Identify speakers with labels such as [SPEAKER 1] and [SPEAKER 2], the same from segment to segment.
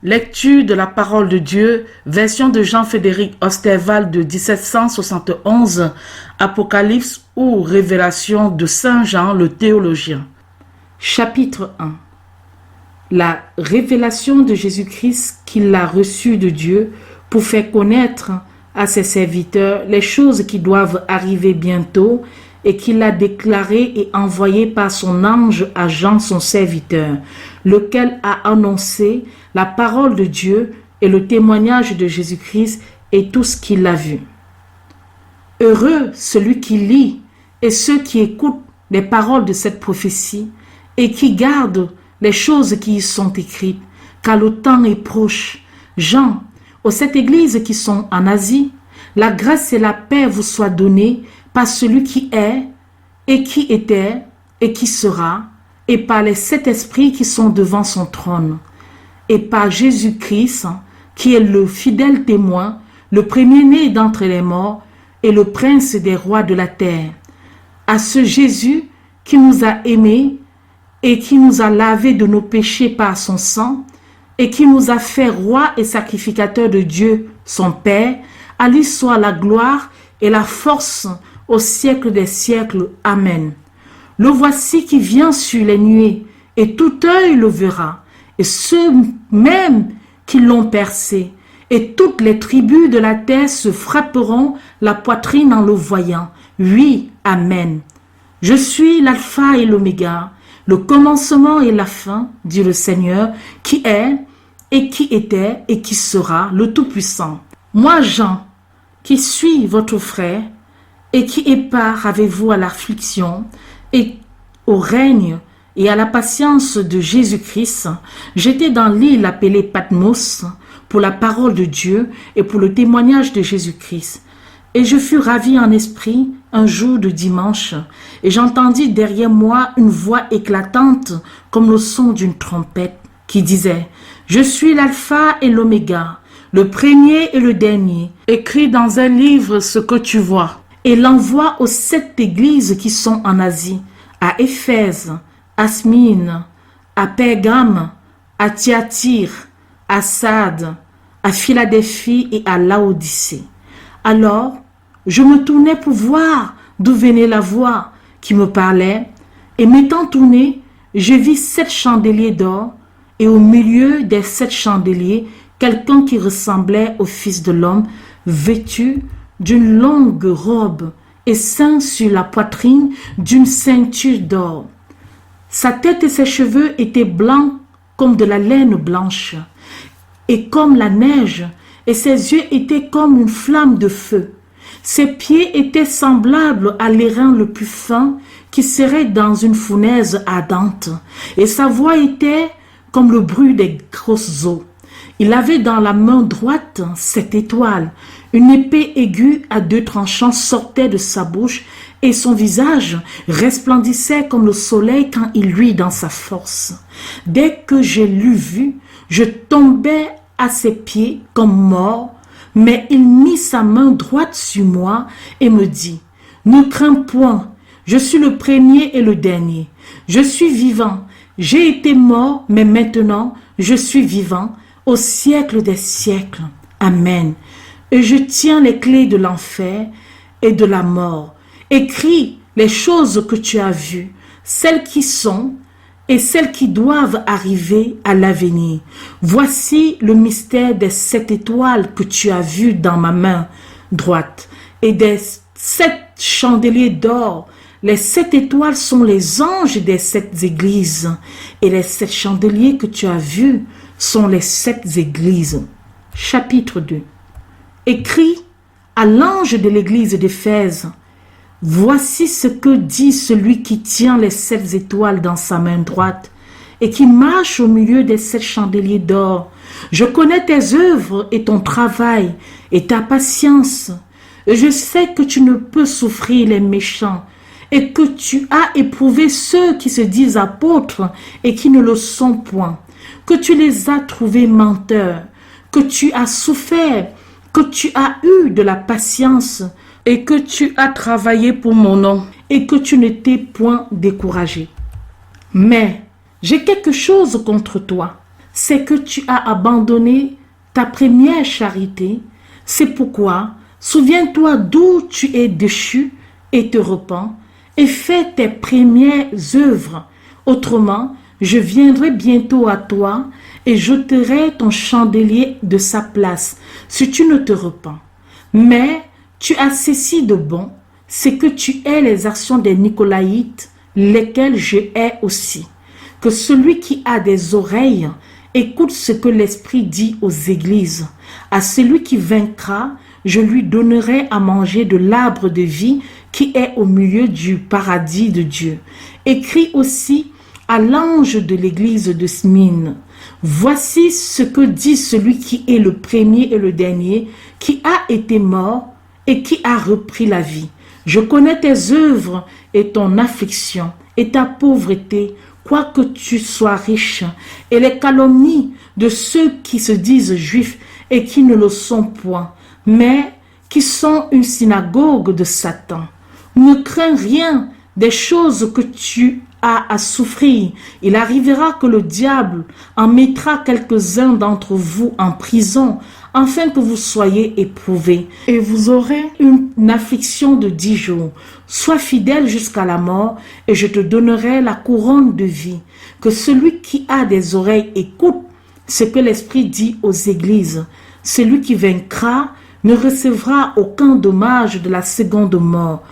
[SPEAKER 1] Lecture de la parole de Dieu, version de Jean-Frédéric Osterwald de 1771, Apocalypse ou Révélation de Saint Jean le théologien. Chapitre 1. La révélation de Jésus-Christ qu'il a reçue de Dieu pour faire connaître à ses serviteurs les choses qui doivent arriver bientôt et qu'il a déclaré et envoyé par son ange à Jean son serviteur, lequel a annoncé la parole de Dieu et le témoignage de Jésus-Christ et tout ce qu'il a vu. Heureux celui qui lit et ceux qui écoutent les paroles de cette prophétie et qui gardent les choses qui y sont écrites, car le temps est proche. Jean, aux sept églises qui sont en Asie, la grâce et la paix vous soient données par celui qui est, et qui était, et qui sera, et par les sept esprits qui sont devant son trône, et par Jésus-Christ, qui est le fidèle témoin, le premier-né d'entre les morts, et le prince des rois de la terre. À ce Jésus qui nous a aimés, et qui nous a lavés de nos péchés par son sang, et qui nous a fait roi et sacrificateur de Dieu, son Père, à lui soit la gloire et la force au siècle des siècles. Amen. Le voici qui vient sur les nuées, et tout œil le verra, et ceux même qui l'ont percé, et toutes les tribus de la terre se frapperont la poitrine en le voyant. Oui, Amen. Je suis l'alpha et l'oméga, le commencement et la fin, dit le Seigneur, qui est, et qui était, et qui sera, le Tout-Puissant. Moi, Jean, qui suis votre frère, et qui est part avec vous à l'affliction, et au règne, et à la patience de Jésus-Christ, j'étais dans l'île appelée Patmos, pour la parole de Dieu, et pour le témoignage de Jésus-Christ. Et je fus ravi en esprit un jour de dimanche, et j'entendis derrière moi une voix éclatante comme le son d'une trompette, qui disait « Je suis l'alpha et l'oméga, le premier et le dernier. Écris dans un livre ce que tu vois. » Et l'envoie aux sept églises qui sont en Asie, à Éphèse, à Smyrne, à Pergame, à Thyatire, à Sardes, à Philadelphie et à Laodicée. Alors, je me tournai pour voir d'où venait la voix qui me parlait, et m'étant tourné, je vis 7 chandeliers d'or, et au milieu des 7 chandeliers, quelqu'un qui ressemblait au Fils de l'homme, vêtu d'une longue robe et ceint sur la poitrine d'une ceinture d'or. Sa tête et ses cheveux étaient blancs comme de la laine blanche, et comme la neige, et ses yeux étaient comme une flamme de feu. Ses pieds étaient semblables à l'airain le plus fin qui serait dans une fournaise ardente, et sa voix était comme le bruit des grosses eaux. Il avait dans la main droite 7 étoiles, une épée aiguë à 2 tranchants sortait de sa bouche, et son visage resplendissait comme le soleil quand il luit dans sa force. Dès que je l'eus vu, je tombai à ses pieds comme mort, mais il mit sa main droite sur moi et me dit « Ne crains point, je suis le premier et le dernier. Je suis vivant, j'ai été mort, mais maintenant je suis vivant au siècle des siècles. Amen. Et je tiens les clés de l'enfer et de la mort. Écris les choses que tu as vues, celles qui sont et celles qui doivent arriver à l'avenir. Voici le mystère des 7 étoiles que tu as vues dans ma main droite et des 7 chandeliers d'or. Les 7 étoiles sont les anges des 7 églises, et les 7 chandeliers que tu as vus sont les 7 églises. Chapitre 2. Écrit à l'ange de l'église d'Éphèse, voici ce que dit celui qui tient les 7 étoiles dans sa main droite et qui marche au milieu des 7 chandeliers d'or. Je connais tes œuvres et ton travail et ta patience. Et je sais que tu ne peux souffrir les méchants et que tu as éprouvé ceux qui se disent apôtres et qui ne le sont point, que tu les as trouvés menteurs, que tu as souffert, que tu as eu de la patience et que tu as travaillé pour mon nom et que tu ne t'es point découragé. Mais j'ai quelque chose contre toi. c'est que tu as abandonné ta première charité. C'est pourquoi, souviens-toi d'où tu es déchu et te repens et fais tes premières œuvres. Autrement, je viendrai bientôt à toi et j'ôterai ton chandelier de sa place si tu ne te repens. Mais tu as ceci de bon, c'est que tu hais les actions des Nicolaïtes, lesquelles je hais aussi. Que celui qui a des oreilles écoute ce que l'Esprit dit aux églises. À celui qui vaincra, je lui donnerai à manger de l'arbre de vie qui est au milieu du paradis de Dieu. Écris aussi à l'ange de l'église de Smyrne. Voici ce que dit celui qui est le premier et le dernier, qui a été mort et qui a repris la vie. Je connais tes œuvres et ton affliction et ta pauvreté, quoique tu sois riche, et les calomnies de ceux qui se disent juifs et qui ne le sont point, mais qui sont une synagogue de Satan. Ne crains rien des choses que tu as à souffrir. Il arrivera que le diable en mettra quelques-uns d'entre vous en prison, afin que vous soyez éprouvés, et vous aurez une affliction de 10 jours. Sois fidèle jusqu'à la mort, et je te donnerai la couronne de vie. Que celui qui a des oreilles écoute ce que l'Esprit dit aux églises. Celui qui vaincra ne recevra aucun dommage de la seconde mort.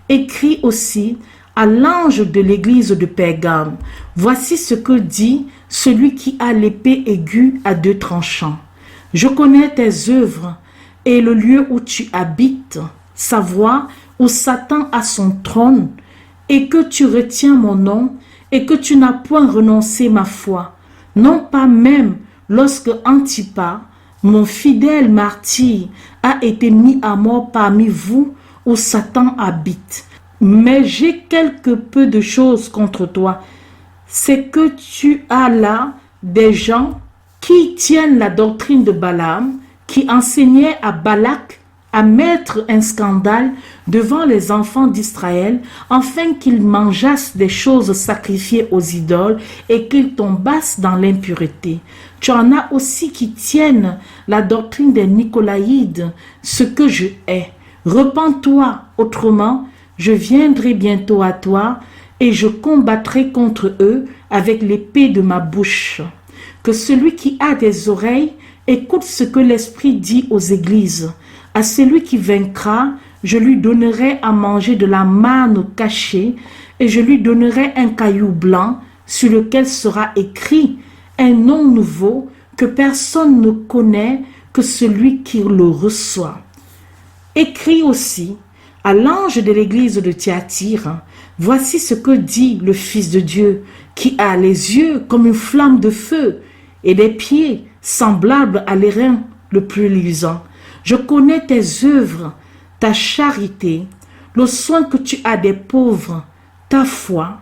[SPEAKER 1] Écris aussi à l'ange de l'église de Pergame. Voici ce que dit celui qui a l'épée aiguë à 2 tranchants. Je connais tes œuvres et le lieu où tu habites, savoir où Satan a son trône, et que tu retiens mon nom, et que tu n'as point renoncé ma foi, non pas même lorsque Antipas, mon fidèle martyr, a été mis à mort parmi vous où Satan habite. Mais j'ai quelque peu de choses contre toi, c'est que tu as là des gens qui tiennent la doctrine de Balaam, qui enseignait à Balak à mettre un scandale devant les enfants d'Israël, afin qu'ils mangeassent des choses sacrifiées aux idoles et qu'ils tombassent dans l'impureté. Tu en as aussi qui tiennent la doctrine des Nicolaïdes, ce que je hais. Repens-toi, autrement, je viendrai bientôt à toi et je combattrai contre eux avec l'épée de ma bouche. Que celui qui a des oreilles écoute ce que l'Esprit dit aux églises. À celui qui vaincra, je lui donnerai à manger de la manne cachée et je lui donnerai un caillou blanc sur lequel sera écrit un nom nouveau que personne ne connaît que celui qui le reçoit. Écris aussi à l'ange de l'église de Thyatire. Voici ce que dit le Fils de Dieu, qui a les yeux comme une flamme de feu et des pieds semblables à l'airain le plus luisant. Je connais tes œuvres, ta charité, le soin que tu as des pauvres, ta foi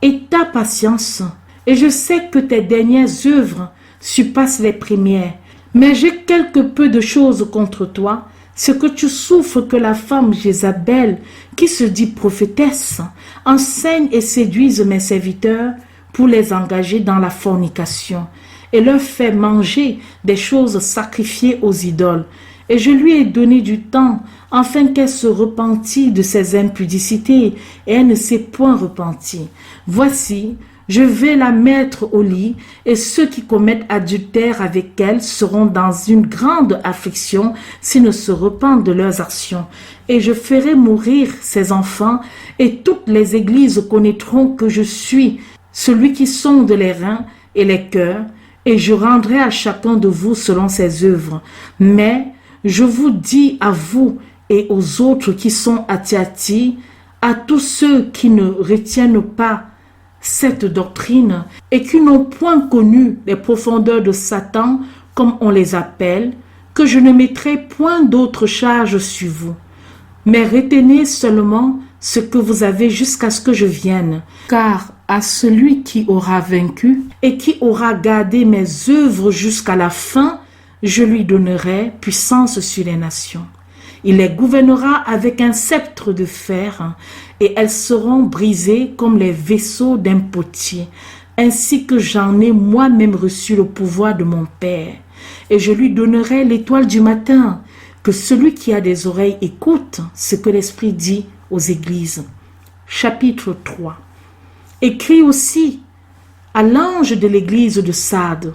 [SPEAKER 1] et ta patience. Et je sais que tes dernières œuvres surpassent les premières. Mais j'ai quelque peu de choses contre toi, c'est que tu souffres que la femme Jézabel, qui se dit prophétesse, enseigne et séduise mes serviteurs pour les engager dans la fornication et leur fait manger des choses sacrifiées aux idoles. Et je lui ai donné du temps afin qu'elle se repentît de ses impudicités, et elle ne s'est point repentie. Voici, je vais la mettre au lit, et ceux qui commettent adultère avec elle seront dans une grande affliction s'ils ne se repentent de leurs actions. Et je ferai mourir ses enfants, et toutes les églises connaîtront que je suis celui qui sonde les reins et les cœurs, et je rendrai à chacun de vous selon ses œuvres. Mais je vous dis à vous et aux autres qui sont à Thyatire, à tous ceux qui ne retiennent pas cette doctrine et qui n'ont point connu les profondeurs de Satan, comme on les appelle, que je ne mettrai point d'autre charge sur vous. Mais retenez seulement ce que vous avez jusqu'à ce que je vienne, car à celui qui aura vaincu et qui aura gardé mes œuvres jusqu'à la fin, je lui donnerai puissance sur les nations. Il les gouvernera avec un sceptre de fer, et elles seront brisées comme les vaisseaux d'un potier, ainsi que j'en ai moi-même reçu le pouvoir de mon Père. Et je lui donnerai l'étoile du matin. Que celui qui a des oreilles écoute ce que l'Esprit dit aux églises. Chapitre 3. Écrit aussi à l'ange de l'église de Sardes.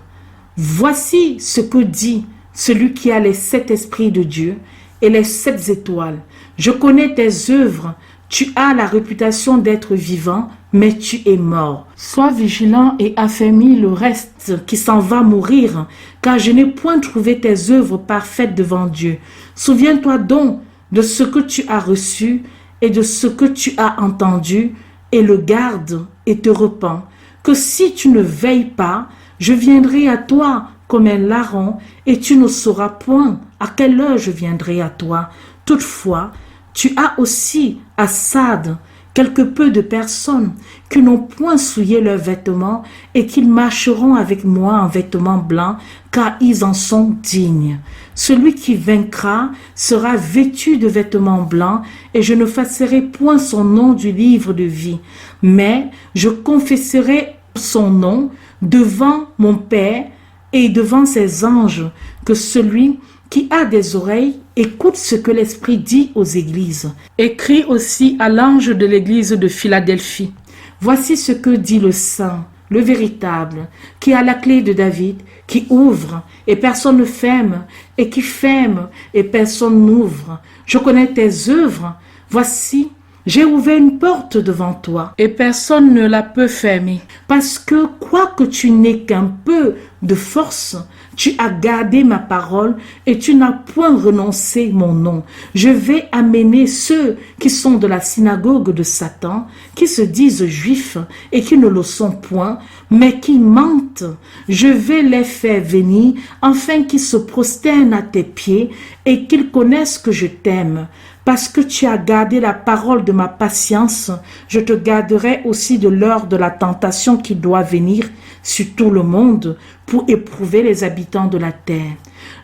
[SPEAKER 1] Voici ce que dit celui qui a les 7 esprits de Dieu et les 7 étoiles. Je connais tes œuvres. Tu as la réputation d'être vivant, mais tu es mort. Sois vigilant et affermis le reste qui s'en va mourir, car je n'ai point trouvé tes œuvres parfaites devant Dieu. Souviens-toi donc de ce que tu as reçu et de ce que tu as entendu, et le garde et te repens. Que si tu ne veilles pas, je viendrai à toi comme un larron, et tu ne sauras point à quelle heure je viendrai à toi. Toutefois, tu as aussi à Sardes quelque peu de personnes qui n'ont point souillé leurs vêtements et qui marcheront avec moi en vêtements blancs, car ils en sont dignes. Celui qui vaincra sera vêtu de vêtements blancs, et je ne effacerai point son nom du livre de vie, mais je confesserai son nom devant mon Père et devant ses anges. Que celui qui a des oreilles écoute ce que l'Esprit dit aux églises. Écrit aussi à l'ange de l'église de Philadelphie. Voici ce que dit le Saint, le véritable, qui a la clé de David, qui ouvre et personne ne ferme, et qui ferme et personne n'ouvre. Je connais tes œuvres. Voici, j'ai ouvert une porte devant toi, et personne ne la peut fermer. Parce que, quoique tu n'aies qu'un peu de force, tu as gardé ma parole et tu n'as point renoncé mon nom. Je vais amener ceux qui sont de la synagogue de Satan, qui se disent juifs et qui ne le sont point, mais qui mentent. Je vais les faire venir afin qu'ils se prosternent à tes pieds et qu'ils connaissent que je t'aime. Parce que tu as gardé la parole de ma patience, je te garderai aussi de l'heure de la tentation qui doit venir sur tout le monde pour éprouver les habitants de la terre.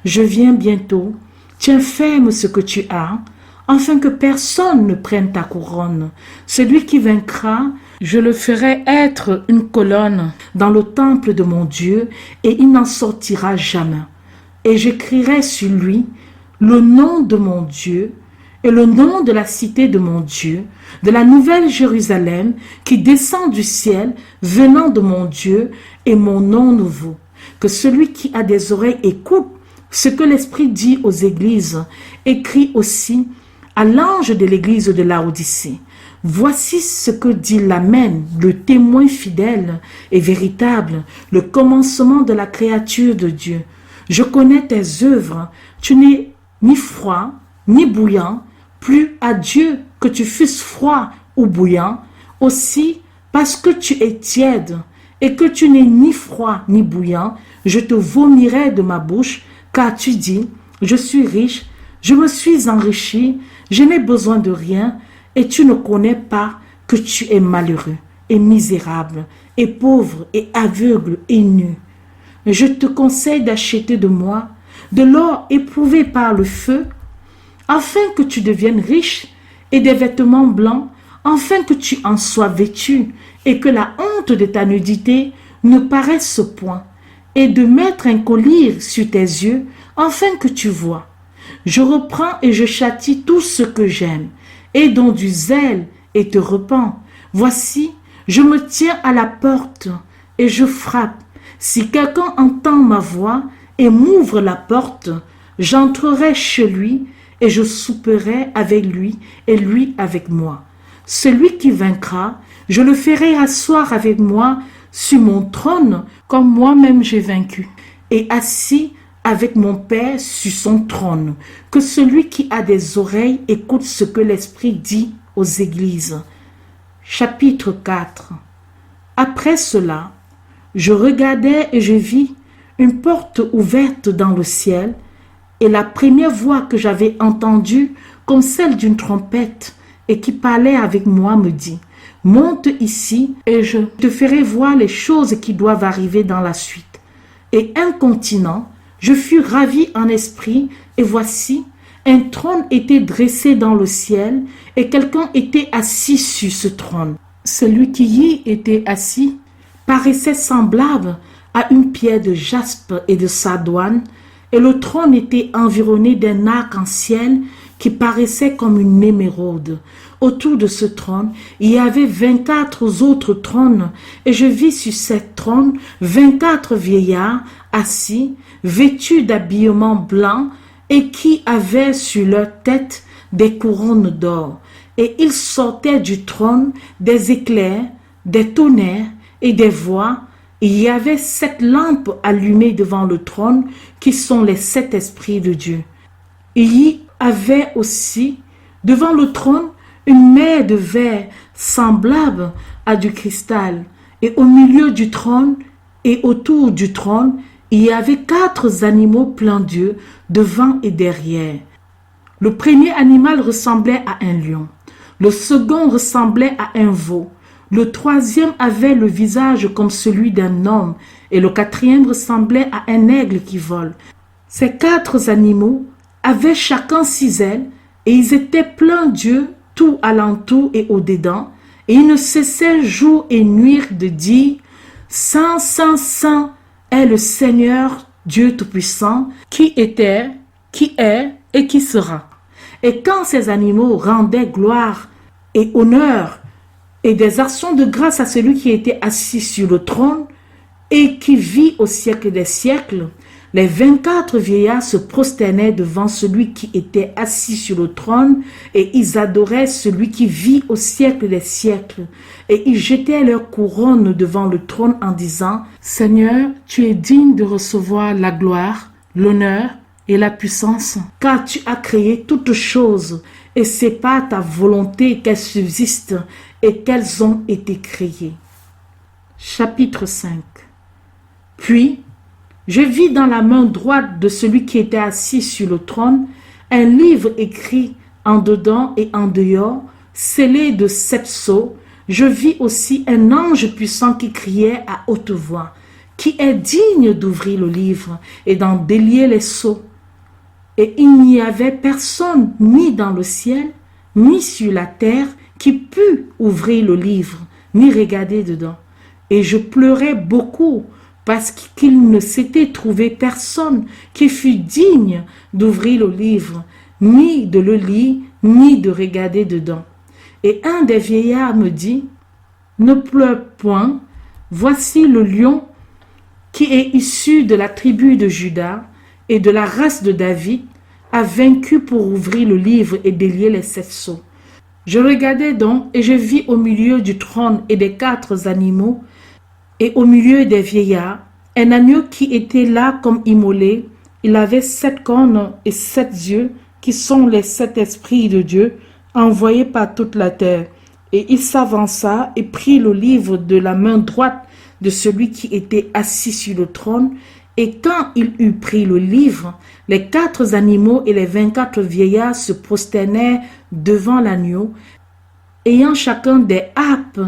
[SPEAKER 1] Je viens bientôt. Tiens ferme ce que tu as, afin que personne ne prenne ta couronne. Celui qui vaincra, je le ferai être une colonne dans le temple de mon Dieu, et il n'en sortira jamais. Et j'écrirai sur lui le nom de mon Dieu, et le nom de la cité de mon Dieu, de la nouvelle Jérusalem qui descend du ciel, venant de mon Dieu, et mon nom nouveau. Que celui qui a des oreilles écoute ce que l'Esprit dit aux églises. Écrit aussi à l'ange de l'église de Laodicée. Voici ce que dit l'Amen, le témoin fidèle et véritable, le commencement de la créature de Dieu. Je connais tes œuvres, tu n'es ni froid, ni bouillant. Plus à Dieu que tu fusses froid ou bouillant. Aussi, parce que tu es tiède et que tu n'es ni froid ni bouillant, je te vomirai de ma bouche, car tu dis, je suis riche, je me suis enrichi, je n'ai besoin de rien, et tu ne connais pas que tu es malheureux et misérable et pauvre et aveugle et nu. Je te conseille d'acheter de moi de l'or éprouvé par le feu, afin que tu deviennes riche, et des vêtements blancs, afin que tu en sois vêtu, et que la honte de ta nudité ne paraisse point, et de mettre un collier sur tes yeux, afin que tu vois. Je reprends et je châtie tout ce que j'aime, et dont du zèle, et te repens. Voici, je me tiens à la porte, et je frappe. Si quelqu'un entend ma voix, et m'ouvre la porte, j'entrerai chez lui, et je souperai avec lui et lui avec moi. Celui qui vaincra, je le ferai asseoir avec moi sur mon trône, comme moi-même j'ai vaincu, et assis avec mon Père sur son trône. Que celui qui a des oreilles écoute ce que l'Esprit dit aux églises. Chapitre 4. Après cela, je regardai et je vis une porte ouverte dans le ciel, et la première voix que j'avais entendue, comme celle d'une trompette, et qui parlait avec moi, me dit, « Monte ici, et je te ferai voir les choses qui doivent arriver dans la suite. » Et incontinent, je fus ravi en esprit, et voici, un trône était dressé dans le ciel, et quelqu'un était assis sur ce trône. Celui qui y était assis paraissait semblable à une pierre de jaspe et de sardoine, et le trône était environné d'un arc-en-ciel qui paraissait comme une émeraude. Autour de ce trône, il y avait 24 autres trônes, et je vis sur ces trônes 24 vieillards assis, vêtus d'habillements blancs, et qui avaient sur leur tête des couronnes d'or. Et il sortait du trône des éclairs, des tonnerres et des voix. Il y avait 7 lampes allumées devant le trône, qui sont les 7 esprits de Dieu. Il y avait aussi, devant le trône, une mer de verre semblable à du cristal. Et au milieu du trône et autour du trône, il y avait 4 animaux pleins d'yeux, devant et derrière. Le premier animal ressemblait à un lion. Le second ressemblait à un veau. Le troisième avait le visage comme celui d'un homme, et le quatrième ressemblait à un aigle qui vole. Ces 4 animaux avaient chacun 6 ailes, et ils étaient pleins d'yeux tout alentour et au-dedans, et ils ne cessaient jour et nuit de dire « Saint, Saint, Saint est le Seigneur Dieu Tout-Puissant, qui était, qui est et qui sera. » Et quand ces animaux rendaient gloire et honneur et des actions de grâce à celui qui était assis sur le trône et qui vit au siècle des siècles, les 24 vieillards se prosternaient devant celui qui était assis sur le trône et ils adoraient celui qui vit au siècle des siècles. Et ils jetaient leurs couronnes devant le trône en disant « Seigneur, tu es digne de recevoir la gloire, l'honneur et la puissance, car tu as créé toutes choses et c'est par ta volonté qu'elles subsistent et qu'elles ont été créées. » Chapitre 5. Puis, je vis dans la main droite de celui qui était assis sur le trône un livre écrit en dedans et en dehors, scellé de 7 sceaux. Je vis aussi un ange puissant qui criait à haute voix, qui est digne d'ouvrir le livre et d'en délier les sceaux. Et il n'y avait personne, ni dans le ciel, ni sur la terre, qui pût ouvrir le livre, ni regarder dedans. Et je pleurais beaucoup, parce qu'il ne s'était trouvé personne qui fût digne d'ouvrir le livre, ni de le lire, ni de regarder dedans. Et un des vieillards me dit, « Ne pleure point, voici le lion qui est issu de la tribu de Juda et de la race de David, a vaincu pour ouvrir le livre et délier les 7 sceaux. » Je regardai donc et je vis au milieu du trône et des 4 animaux et au milieu des vieillards un agneau qui était là comme immolé. Il avait 7 cornes et 7 yeux qui sont les 7 esprits de Dieu envoyés par toute la terre. Et il s'avança et prit le livre de la main droite de celui qui était assis sur le trône. Et quand il eut pris le livre, les 4 animaux et les 24 vieillards se prosternèrent devant l'agneau, ayant chacun des harpes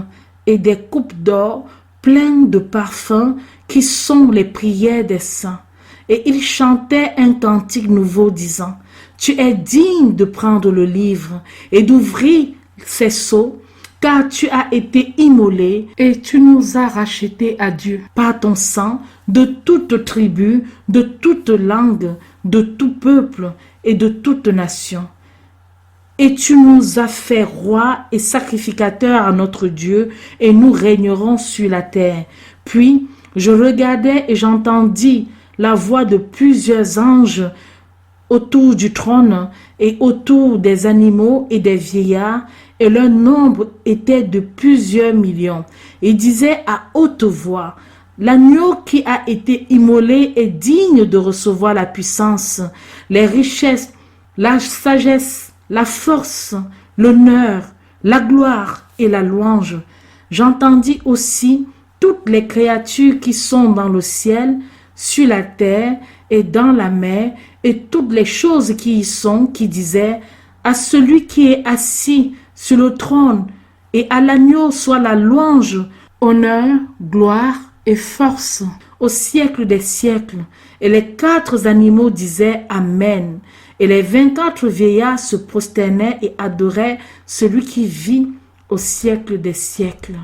[SPEAKER 1] et des coupes d'or pleines de parfums qui sont les prières des saints. Et ils chantaient un cantique nouveau disant, « Tu es digne de prendre le livre et d'ouvrir ses sceaux, car tu as été immolé et tu nous as rachetés à Dieu par ton sang de toute tribu, de toute langue, de tout peuple et de toute nation. Et tu nous as fait rois et sacrificateurs à notre Dieu, et nous régnerons sur la terre. » Puis je regardai et j'entendis la voix de plusieurs anges autour du trône et autour des animaux et des vieillards, et leur nombre était de plusieurs millions. Ils disaient à haute voix, « L'agneau qui a été immolé est digne de recevoir la puissance, les richesses, la sagesse, la force, l'honneur, la gloire et la louange. » J'entendis aussi toutes les créatures qui sont dans le ciel, sur la terre et dans la mer, et toutes les choses qui y sont, qui disaient, « À celui qui est assis sur le trône et à l'agneau soit la louange, honneur, gloire et force au siècle des siècles. » Et les 4 animaux disaient Amen. Et les 24 vieillards se prosternaient et adoraient celui qui vit au siècle des siècles.